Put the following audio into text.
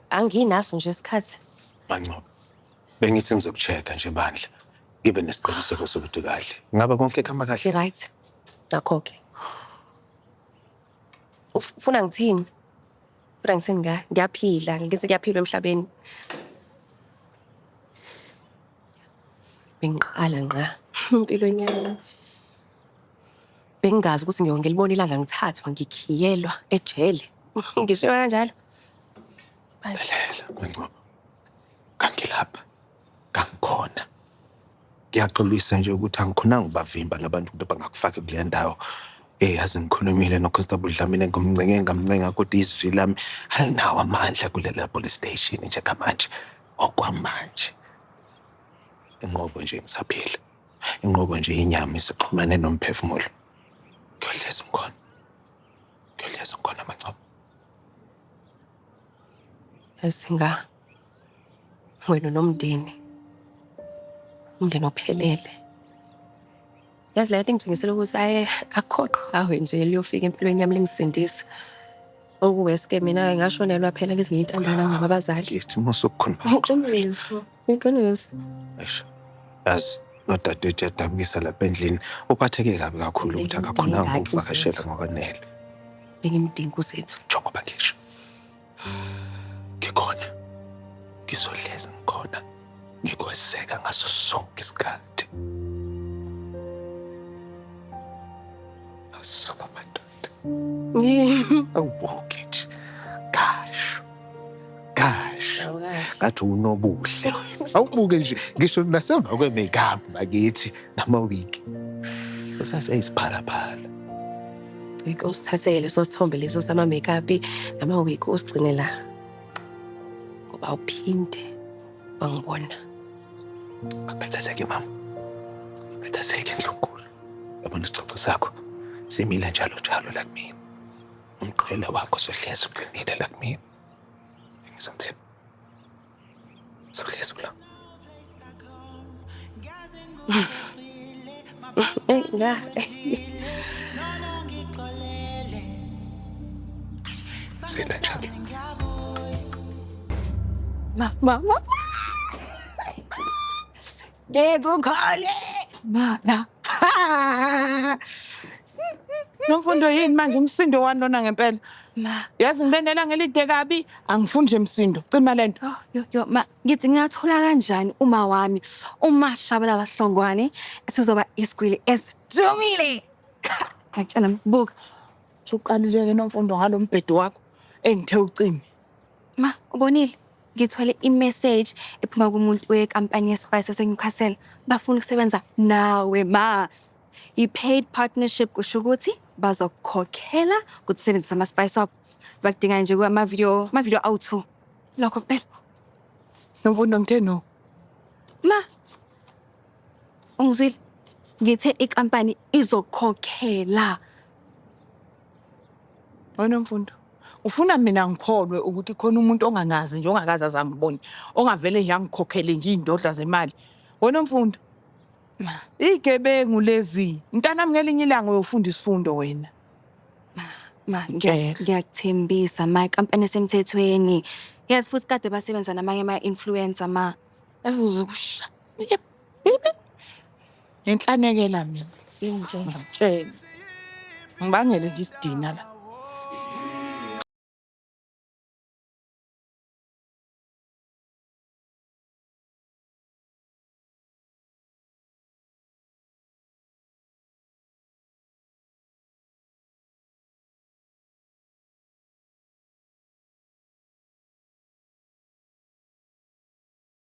Anginaso nje isikhathi. Mancoba, bengithi ngizokuchecka nje bandla. Ngibe nesiqiniseko sokuthi kahle. Ngabe konke kuhamba kahle? Right. Nakho-ke. Ufuna ngithini? Ufuna ngithini nga? Ngiyaphila, ngize kuyaphilwa emhlabeni. Bengiqala ngqa empilweni yami. Bengingazi ukuthi ngiyongelibona ilanga ngithathwa ngikhiyelwa ejele. Ngishiwe kanjalo. Lalela, Mancoba. Kangilapha. Kangikhona. Ngiyaxolisa nje ukuthi angikhonanga ubavimba labantu ukuthi bangakufaki kule ndawo. Yazi ngikhulumile noConstable Dlamini ngomncenge ngamncenga kodwa izwi lami alinawo amandla kulela police station njengamanje. Okwamanje. Inqobo nje ngisaphila. Inqobo nje inyama isixhumane nomphefumulo. Ngiyodleza ngkhona. Ngiyodleza ngkhona Mancoba. Yasinga. Wena nomndeni. Umndeni ophelele. Yazi la ngithengisela ukuthi akhoqhawe nje liyofika empilweni yami lingisindisa. Okuweske mina ngashonelwa phela ngezinye intandana ngabazali. Isimo sokukhona. Iqiniso. Iqiniso. Eish. Yazi nodadewethu yadabukisa lapha endlini. Uphatheke kabi kakhulu ukuthi akakhonanga ukuvakashela ngokwanele. Bengimdinga uzethu. Njengoba ngisho. Ngikhona. Ngizodleza ngikhona. Ngikweseka ngaso sonke isikhathi. Asuka madoda. Awubuke nje. Kasho. Kasho. Ngathi unobuhle. Awubuke nje ngisho nasemva kwe-makeup bakithi nama-wig. Saseyisiphalaphala. Wike usithathele leso sithombe leso sama-makeup nama-wig usigcine la. Ngoba awuphinde wangibona. Akuphathazeke mama. Akuphathazeke Ndlunkulu. Yabona isixoxo sakho simile njalo la kumina. Umqhele wakho sohlezi uqinile la kumina. Ngizomthemba. Sohlezi la. Sela njalo. Mama. Ngekukhole. Mama. Nomfundo yini manje umsindo wani lona ngempela? Ma. Yazi ngibenela ngelide kabi, angifuni nje umsindo. Cima lento. Ma, ngithi ngingathola kanjani uma wami uMashabalala Hlongwane esizoba isigwili esidumile. Ngitshela buka. Uqalileke nomfundo ngalombhedo wakho engithe ucime. Ma, ubonile? Ngithole i-message ephuma kumuntu wekampani yeSpice eseNewcastle. Bafuna ukusebenza nawe ma. I-paid partnership kusho ukuthi bazokukhokhela ukuthi usebenzise ama-spice wabo. Bakudinga nje ama-video awu-2. Lokho kuphela. Nomfundo ngithe no. Ma. Ungizwile? Ngithe ikampani izokukhokhela. Wena mfundo. Ufuna mina ngikholwe ukuthi khona umuntu ongangazi nje ongakazi azangiboni, ongavele nje angikhokhele nje indodla zemali. Wena mfundo. Igebengu lezi. Mntanami ngelinye ilanga uyofunda isifundo wena. Ma, ngiyakuthembisa ma ikampani esemthethweni. Yazi futhi kade basebenza namanye ama-influencer ma. Ezizokusha. Inhlanekela mina. Yini nje? Ngitshela. Ngibangele nje isidina la.